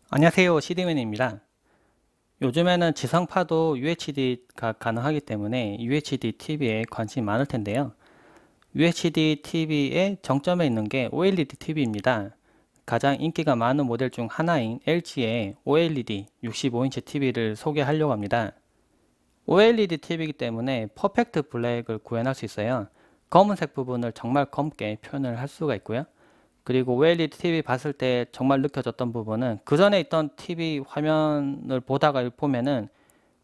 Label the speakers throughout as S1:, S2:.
S1: 안녕하세요, CD맨입니다. 요즘에는 지성파도 UHD가 가능하기 때문에 UHD TV에 관심이 많을 텐데요. UHD TV의 정점에 있는 게 OLED TV입니다. 가장 인기가 많은 모델 중 하나인 LG의 OLED 65인치 TV를 소개하려고 합니다. OLED TV이기 때문에 퍼펙트 블랙을 구현할 수 있어요. 검은색 부분을 정말 검게 표현을 할 수가 있고요. 그리고 OLED TV 봤을 때 정말 느껴졌던 부분은 그 전에 있던 TV 화면을 보다가 보면은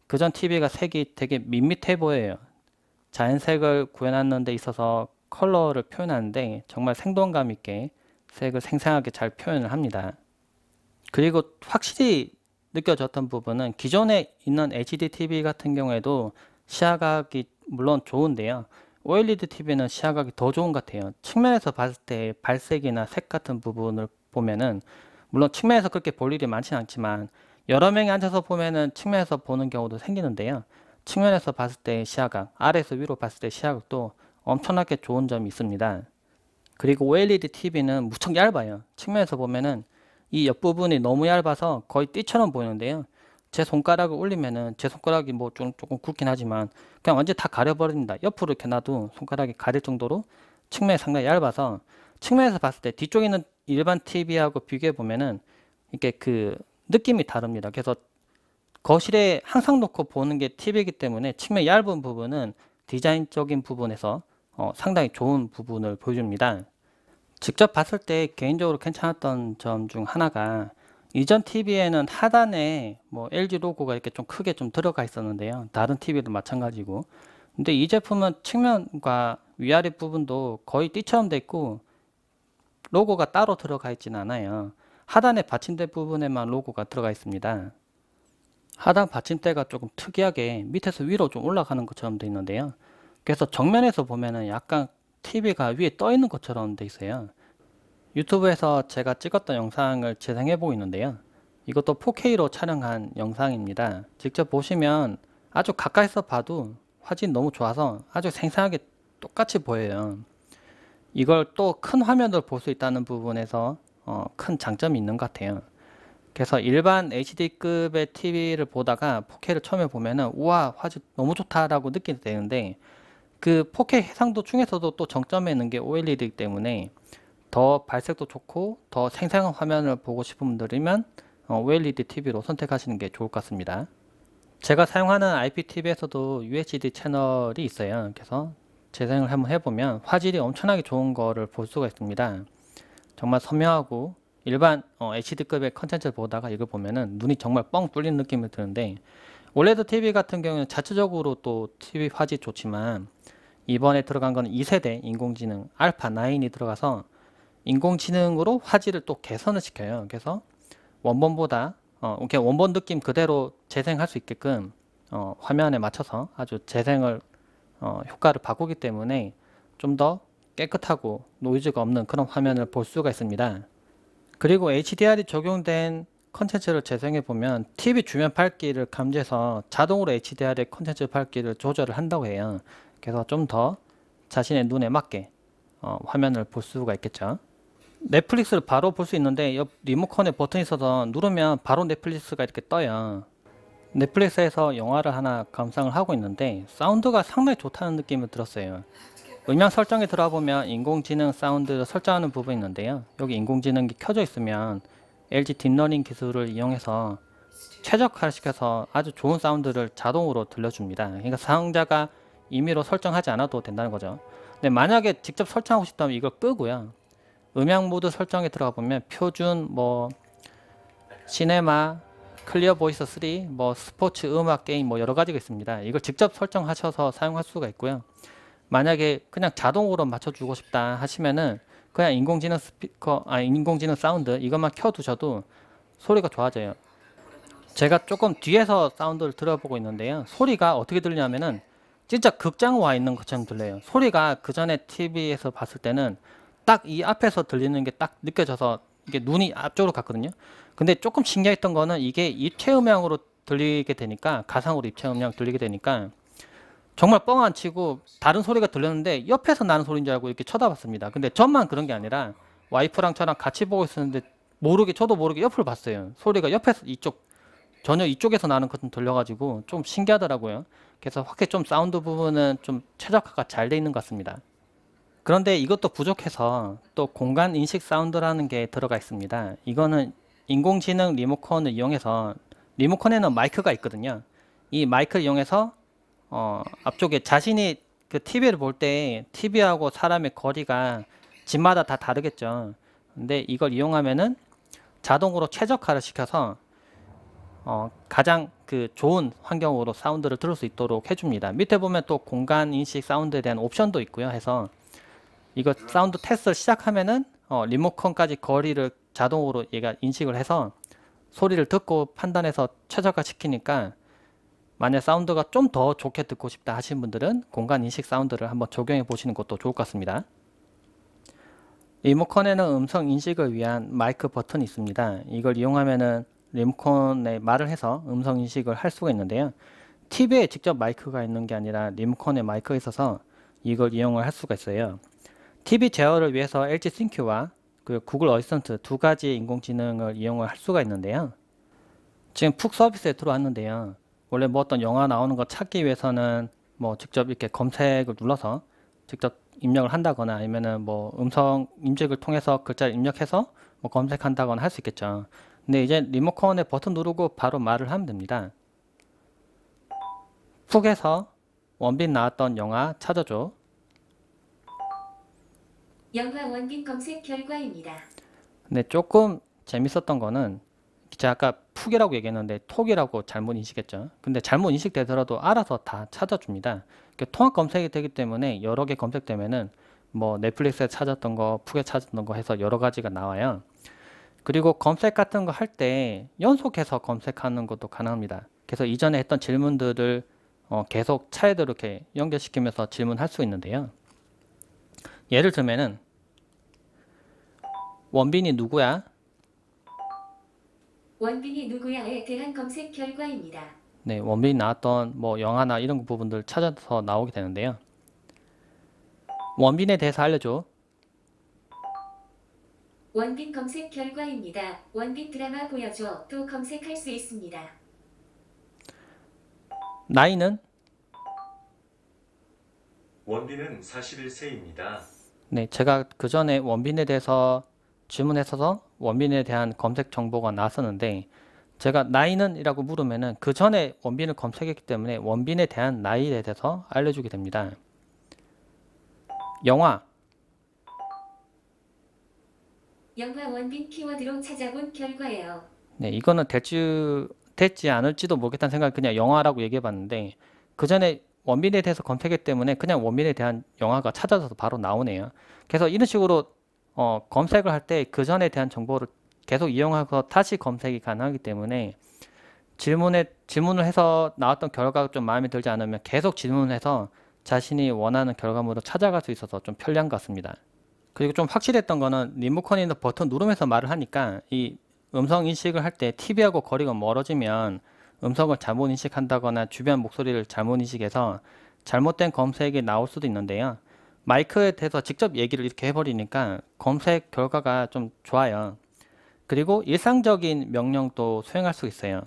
S1: 그전 TV가 색이 되게 밋밋해 보여요. 자연색을 구현하는 데 있어서 컬러를 표현하는데 정말 생동감 있게 색을 생생하게 잘 표현을 합니다. 그리고 확실히 느껴졌던 부분은 기존에 있는 HD TV 같은 경우에도 시야각이 물론 좋은데요. OLED TV는 시야각이 더 좋은 것 같아요. 측면에서 봤을 때 발색이나 색 같은 부분을 보면은 물론 측면에서 그렇게 볼 일이 많지는 않지만 여러 명이 앉아서 보면은 측면에서 보는 경우도 생기는데요. 측면에서 봤을 때 시야각, 아래에서 위로 봤을 때 시야각도 엄청나게 좋은 점이 있습니다. 그리고 OLED TV는 무척 얇아요. 측면에서 보면은 이 옆부분이 너무 얇아서 거의 띠처럼 보이는데요. 제 손가락을 올리면은 제 손가락이 뭐 조금 굵긴 하지만 그냥 완전 다 가려버립니다. 옆으로 이렇게 놔도 손가락이 가릴 정도로 측면이 상당히 얇아서 측면에서 봤을 때 뒤쪽에 있는 일반 TV하고 비교해 보면은 이게 그 느낌이 다릅니다. 그래서 거실에 항상 놓고 보는 게 TV이기 때문에 측면 얇은 부분은 디자인적인 부분에서 상당히 좋은 부분을 보여줍니다. 직접 봤을 때 개인적으로 괜찮았던 점 중 하나가 이전 TV에는 하단에 뭐 LG 로고가 이렇게 좀 크게 좀 들어가 있었는데요. 다른 TV도 마찬가지고. 근데 이 제품은 측면과 위아래 부분도 거의 띠처럼 돼 있고 로고가 따로 들어가 있지는 않아요. 하단에 받침대 부분에만 로고가 들어가 있습니다. 하단 받침대가 조금 특이하게 밑에서 위로 좀 올라가는 것처럼 돼 있는데요. 그래서 정면에서 보면은 약간 TV가 위에 떠 있는 것처럼 돼 있어요. 유튜브에서 제가 찍었던 영상을 재생해 보고 있는데요. 이것도 4K로 촬영한 영상입니다. 직접 보시면 아주 가까이서 봐도 화질이 너무 좋아서 아주 생생하게 똑같이 보여요. 이걸 또 큰 화면으로 볼 수 있다는 부분에서 큰 장점이 있는 것 같아요. 그래서 일반 HD급의 TV를 보다가 4K를 처음에 보면은 우와 화질 너무 좋다라고 느끼게 되는데 그 4K 해상도 중에서도 또 정점에 있는 게 OLED이기 때문에 더 발색도 좋고 더 생생한 화면을 보고 싶은 분들이면 OLED TV로 선택하시는 게 좋을 것 같습니다. 제가 사용하는 IPTV에서도 UHD 채널이 있어요. 그래서 재생을 한번 해보면 화질이 엄청나게 좋은 거를 볼 수가 있습니다. 정말 선명하고 일반 HD급의 컨텐츠를 보다가 이걸 보면은 눈이 정말 뻥 뚫리는 느낌이 드는데 OLED TV 같은 경우는 자체적으로 또 TV 화질 좋지만 이번에 들어간 거는 2세대 인공지능 알파 9이 들어가서 인공지능으로 화질을 또 개선을 시켜요. 그래서 원본보다 이렇게 원본 느낌 그대로 재생할 수 있게끔 화면에 맞춰서 아주 재생을 효과를 바꾸기 때문에 좀 더 깨끗하고 노이즈가 없는 그런 화면을 볼 수가 있습니다. 그리고 HDR이 적용된 컨텐츠를 재생해 보면 TV 주면 밝기를 감지해서 자동으로 HDR의 컨텐츠 밝기를 조절을 한다고 해요. 그래서 좀 더 자신의 눈에 맞게 화면을 볼 수가 있겠죠. 넷플릭스를 바로 볼 수 있는데 옆 리모컨에 버튼이 있어서 누르면 바로 넷플릭스가 이렇게 떠요. 넷플릭스에서 영화를 하나 감상을 하고 있는데 사운드가 상당히 좋다는 느낌을 들었어요. 음향 설정에 들어보면 인공지능 사운드를 설정하는 부분이 있는데요. 여기 인공지능이 켜져 있으면 LG 딥러닝 기술을 이용해서 최적화를 시켜서 아주 좋은 사운드를 자동으로 들려줍니다. 그러니까 사용자가 임의로 설정하지 않아도 된다는 거죠. 근데 만약에 직접 설정하고 싶다면 이걸 끄고요. 음향 모드 설정에 들어가 보면 표준 뭐 시네마, 클리어 보이스 3, 뭐 스포츠 음악 게임 뭐 여러 가지가 있습니다. 이걸 직접 설정하셔서 사용할 수가 있고요. 만약에 그냥 자동으로 맞춰주고 싶다 하시면은 그냥 인공지능 스피커, 인공지능 사운드 이것만 켜두셔도 소리가 좋아져요. 제가 조금 뒤에서 사운드를 들어보고 있는데요. 소리가 어떻게 들리냐면은 진짜 극장 와 있는 것처럼 들려요. 소리가 그 전에 TV에서 봤을 때는 딱 이 앞에서 들리는 게 딱 느껴져서 이게 눈이 앞쪽으로 갔거든요. 근데 조금 신기했던 거는 이게 입체 음향으로 들리게 되니까 가상으로 입체 음향 들리게 되니까 정말 뻥 안 치고 다른 소리가 들렸는데 옆에서 나는 소리인 줄 알고 이렇게 쳐다봤습니다. 근데 저만 그런 게 아니라 와이프랑 저랑 같이 보고 있었는데 저도 모르게 옆을 봤어요. 소리가 옆에서 전혀 이쪽에서 나는 것좀 들려가지고 좀 신기하더라고요. 그래서 확실히 좀 사운드 부분은 좀 최적화가 잘 돼 있는 것 같습니다. 그런데 이것도 부족해서 또 공간 인식 사운드라는 게 들어가 있습니다. 이거는 인공지능 리모컨을 이용해서, 리모컨에는 마이크가 있거든요. 이 마이크를 이용해서 앞쪽에 자신이 그 TV를 볼 때 TV하고 사람의 거리가 집마다 다 다르겠죠. 근데 이걸 이용하면은 자동으로 최적화를 시켜서 가장 그 좋은 환경으로 사운드를 들을 수 있도록 해줍니다. 밑에 보면 또 공간 인식 사운드에 대한 옵션도 있고요. 해서 이거 사운드 테스트를 시작하면은 리모컨까지 거리를 자동으로 얘가 인식을 해서 소리를 듣고 판단해서 최적화 시키니까, 만약 사운드가 좀 더 좋게 듣고 싶다 하시는 분들은 공간 인식 사운드를 한번 적용해 보시는 것도 좋을 것 같습니다. 리모컨에는 음성 인식을 위한 마이크 버튼이 있습니다. 이걸 이용하면은 리모컨에 말을 해서 음성 인식을 할 수가 있는데요. TV에 직접 마이크가 있는 게 아니라 리모컨에 마이크가 있어서 이걸 이용을 할 수가 있어요. TV 제어를 위해서 LG 싱큐와 그 구글 어시스턴트 두 가지 인공지능을 이용을 할 수가 있는데요. 지금 푹 서비스에 들어왔는데요. 원래 뭐 어떤 영화 나오는 거 찾기 위해서는 뭐 직접 이렇게 검색을 눌러서 직접 입력을 한다거나, 아니면은 뭐 음성 인식을 통해서 글자를 입력해서 뭐 검색한다거나 할 수 있겠죠. 근데 이제 리모컨에 버튼 누르고 바로 말을 하면 됩니다. 푹 해서 원빈 나왔던 영화 찾아줘.
S2: 영화 원빈 검색 결과입니다.
S1: 근데 조금 재밌었던 거는, 제가 아까 푹이라고 얘기했는데 톡이라고 잘못 인식했죠. 근데 잘못 인식되더라도 알아서 다 찾아줍니다. 통합 검색이 되기 때문에 여러 개 검색되면은 뭐 넷플릭스에 찾았던 거, 푹에 찾았던 거 해서 여러 가지가 나와요. 그리고 검색 같은 거 할 때 연속해서 검색하는 것도 가능합니다. 그래서 이전에 했던 질문들을 계속 차례대로 이렇게 연결시키면서 질문할 수 있는데요. 예를 들면은 원빈이 누구야?
S2: 원빈이 누구야에 대한 검색 결과입니다.
S1: 네, 원빈이 나왔던 뭐 영화나 이런 부분들 찾아서 나오게 되는데요. 원빈에 대해서 알려줘.
S2: 원빈 검색 결과입니다. 원빈 드라마 보여줘. 또 검색할 수 있습니다.
S1: 나이는?
S3: 원빈은 41세입니다.
S1: 네, 제가 그 전에 원빈에 대해서 질문했어서 원빈에 대한 검색 정보가 나왔었는데, 제가 나이는? 이라고 물으면은 그 전에 원빈을 검색했기 때문에 원빈에 대한 나이에 대해서 알려주게 됩니다. 영화
S2: 원빈 키워드로 찾아본 결과예요.
S1: 네, 이거는 될지 않을지도 모르겠다는 생각에 그냥 영화라고 얘기해 봤는데, 그 전에 원빈에 대해서 검색했기 때문에 그냥 원빈에 대한 영화가 찾아져서 바로 나오네요. 그래서 이런 식으로 검색을 할 때 그 전에 대한 정보를 계속 이용해서 다시 검색이 가능하기 때문에, 질문을 해서 나왔던 결과가 좀 마음에 들지 않으면 계속 질문을 해서 자신이 원하는 결과물을 찾아갈 수 있어서 좀 편리한 것 같습니다. 그리고 좀 확실했던 거는, 리모컨에 있는 버튼 누르면서 말을 하니까 이 음성 인식을 할 때 TV하고 거리가 멀어지면 음성을 잘못 인식한다거나 주변 목소리를 잘못 인식해서 잘못된 검색이 나올 수도 있는데요. 마이크에 대해서 직접 얘기를 이렇게 해버리니까 검색 결과가 좀 좋아요. 그리고 일상적인 명령도 수행할 수 있어요.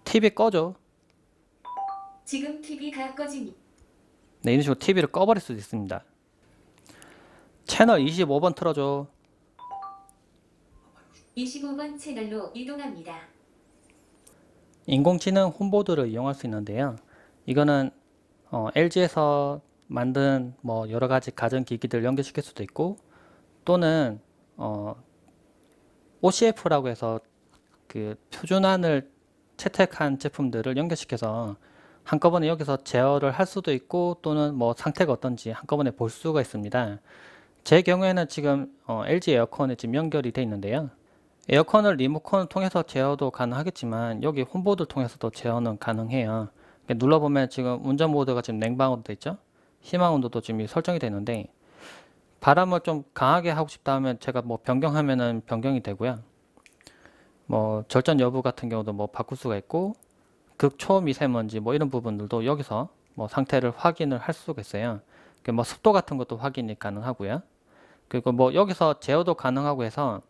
S1: TV 꺼줘.
S2: 지금 TV가 꺼집니다.
S1: 네, 이런 식으로 TV를 꺼버릴 수도 있습니다. 채널 25번 틀어줘.
S2: 25번 채널로 이동합니다.
S1: 인공지능 홈보드를 이용할 수 있는데요. 이거는 LG에서 만든 뭐 여러 가지 가전기기들 연결시킬 수도 있고, 또는 OCF라고 해서 그 표준안을 채택한 제품들을 연결시켜서 한꺼번에 여기서 제어를 할 수도 있고, 또는 뭐 상태가 어떤지 한꺼번에 볼 수가 있습니다. 제 경우에는 지금 LG 에어컨에 지금 연결이 되어 있는데요. 에어컨을 리모컨을 통해서 제어도 가능하겠지만 여기 홈보드를 통해서도 제어는 가능해요. 눌러보면 지금 운전 모드가 지금 냉방으로 되어 있죠. 희망 온도도 지금 설정이 되는데, 바람을 좀 강하게 하고 싶다 하면 제가 뭐 변경하면은 변경이 되고요. 뭐 절전 여부 같은 경우도 뭐 바꿀 수가 있고, 극초미세먼지 뭐 이런 부분들도 여기서 뭐 상태를 확인을 할 수가 있어요. 뭐 습도 같은 것도 확인이 가능하고요. 그리고 뭐 여기서 제어도 가능하고 해서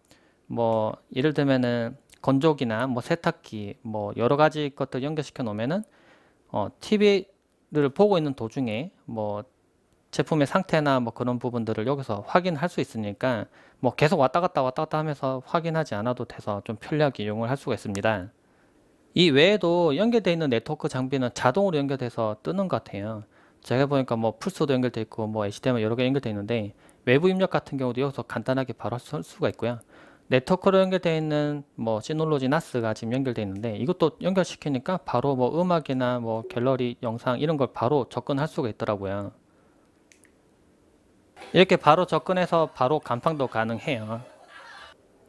S1: 뭐 예를 들면은 건조기나 뭐 세탁기 뭐 여러 가지 것들 연결시켜 놓으면은 TV를 보고 있는 도중에 뭐 제품의 상태나 뭐 그런 부분들을 여기서 확인할 수 있으니까 뭐 계속 왔다 갔다 하면서 확인하지 않아도 돼서 좀 편리하게 이용을 할 수가 있습니다. 이 외에도 연결되어 있는 네트워크 장비는 자동으로 연결돼서 뜨는 것 같아요. 제가 보니까 뭐 플스도 연결되어 있고 뭐 HDMI 여러 개 연결되어 있는데 외부 입력 같은 경우도 여기서 간단하게 바로 할 수가 있고요. 네트워크로 연결되어 있는 뭐 시놀로지 나스가 지금 연결되어 있는데 이것도 연결시키니까 바로 뭐 음악이나 뭐 갤러리 영상 이런 걸 바로 접근할 수가 있더라고요. 이렇게 바로 접근해서 바로 간판도 가능해요.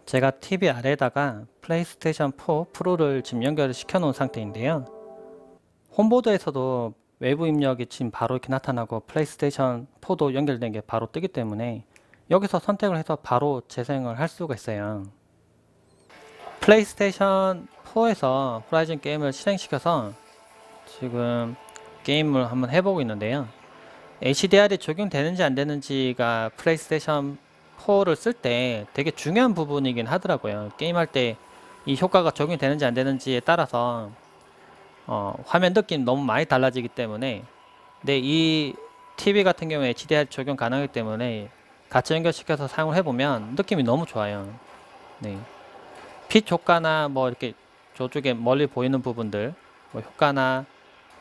S1: 제가 TV 아래에다가 플레이스테이션 4 프로를 지금 연결을 시켜 놓은 상태인데요. 홈보드에서도 외부 입력이 지금 바로 이렇게 나타나고 플레이스테이션 4도 연결된 게 바로 뜨기 때문에 여기서 선택을 해서 바로 재사용을 할 수가 있어요. 플레이스테이션 4에서 호라이즌 게임을 실행시켜서 지금 게임을 한번 해보고 있는데요. HDR이 적용되는지 안 되는지가 플레이스테이션 4를 쓸 때 되게 중요한 부분이긴 하더라고요. 게임할 때 이 효과가 적용이 되는지 안 되는지에 따라서 화면 느낌 너무 많이 달라지기 때문에 근데 이 TV 같은 경우에 HDR 적용 가능하기 때문에 같이 연결시켜서 사용을 해보면 느낌이 너무 좋아요. 네. 빛 효과나 뭐 이렇게 저쪽에 멀리 보이는 부분들 뭐 효과나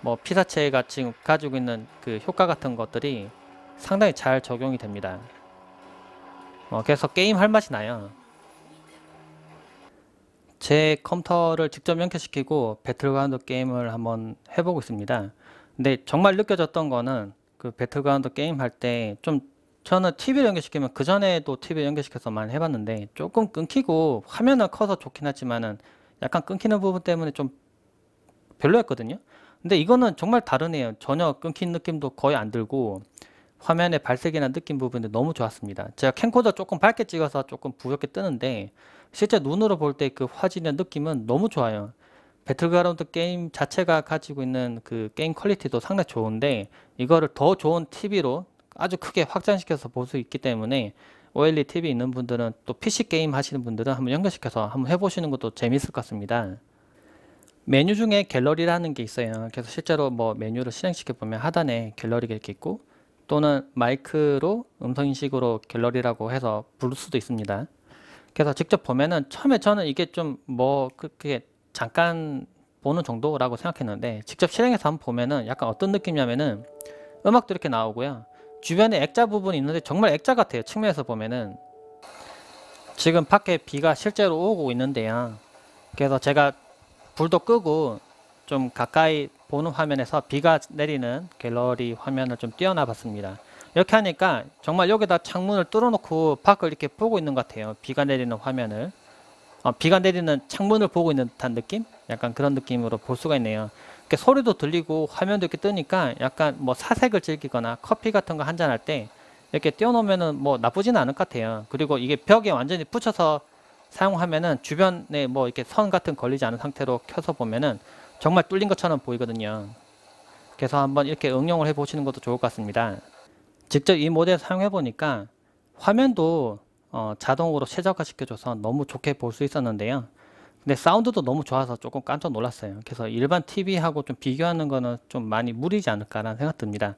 S1: 뭐 피사체가 지금 가지고 있는 그 효과 같은 것들이 상당히 잘 적용이 됩니다. 그래서 게임 할 맛이 나요. 제 컴퓨터를 직접 연결시키고 배틀그라운드 게임을 한번 해보고 있습니다. 근데 정말 느껴졌던 거는 그 배틀그라운드 게임 할 때 좀 저는 TV를 연결시키면 그 전에도 TV를 연결시켜서 많이 해봤는데 조금 끊기고 화면은 커서 좋긴 하지만은 약간 끊기는 부분 때문에 좀 별로였거든요. 근데 이거는 정말 다르네요. 전혀 끊긴 느낌도 거의 안 들고 화면의 발색이나 느낌 부분이 너무 좋았습니다. 제가 캠코더 조금 밝게 찍어서 조금 부엽게 뜨는데 실제 눈으로 볼 때 그 화질이나 느낌은 너무 좋아요. 배틀그라운드 게임 자체가 가지고 있는 그 게임 퀄리티도 상당히 좋은데 이거를 더 좋은 TV로 아주 크게 확장시켜서 볼 수 있기 때문에 OLED TV 있는 분들은 또 PC 게임 하시는 분들은 한번 연결시켜서 한번 해보시는 것도 재밌을 것 같습니다. 메뉴 중에 갤러리라는 게 있어요. 그래서 실제로 뭐 메뉴를 실행시켜 보면 하단에 갤러리가 이렇게 있고 또는 마이크로 음성인식으로 갤러리라고 해서 부를 수도 있습니다. 그래서 직접 보면은 처음에 저는 이게 좀 뭐 그렇게 잠깐 보는 정도라고 생각했는데 직접 실행해서 한번 보면은 약간 어떤 느낌이냐면은 음악도 이렇게 나오고요. 주변에 액자 부분이 있는데 정말 액자 같아요. 측면에서 보면은 지금 밖에 비가 실제로 오고 있는데요. 그래서 제가 불도 끄고 좀 가까이 보는 화면에서 비가 내리는 갤러리 화면을 좀 띄워놔 봤습니다. 이렇게 하니까 정말 여기다 창문을 뚫어놓고 밖을 이렇게 보고 있는 것 같아요. 비가 내리는 화면을 비가 내리는 창문을 보고 있는 듯한 느낌? 약간 그런 느낌으로 볼 수가 있네요. 이렇게 소리도 들리고 화면도 이렇게 뜨니까 약간 뭐 사색을 즐기거나 커피 같은 거 한잔 할 때 이렇게 띄워놓으면은 뭐 나쁘지는 않을 것 같아요. 그리고 이게 벽에 완전히 붙여서 사용하면은 주변에 뭐 이렇게 선 같은 걸리지 않은 상태로 켜서 보면은 정말 뚫린 것처럼 보이거든요. 그래서 한번 이렇게 응용을 해 보시는 것도 좋을 것 같습니다. 직접 이 모델 사용해 보니까 화면도 자동으로 최적화 시켜줘서 너무 좋게 볼 수 있었는데요. 근데 사운드도 너무 좋아서 조금 깜짝 놀랐어요. 그래서 일반 TV하고 좀 비교하는 거는 좀 많이 무리지 않을까라는 생각 듭니다.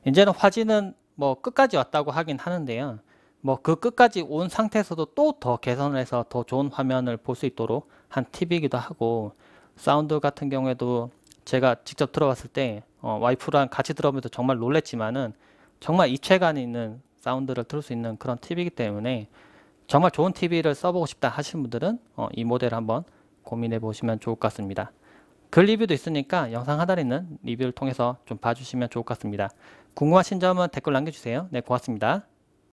S1: 이제는 화질은 뭐 끝까지 왔다고 하긴 하는데요. 뭐 그 끝까지 온 상태에서도 또 더 개선을 해서 더 좋은 화면을 볼 수 있도록 한 팁이기도 하고 사운드 같은 경우에도 제가 직접 들어봤을 때 와이프랑 같이 들어보면서 정말 놀랬지만은 정말 입체감 있는 사운드를 들을 수 있는 그런 팁이기 때문에 정말 좋은 TV를 써보고 싶다 하시는 분들은 이 모델을 한번 고민해 보시면 좋을 것 같습니다. 글 리뷰도 있으니까 영상 하단에 있는 리뷰를 통해서 좀 봐주시면 좋을 것 같습니다. 궁금하신 점은 댓글 남겨주세요. 네, 고맙습니다.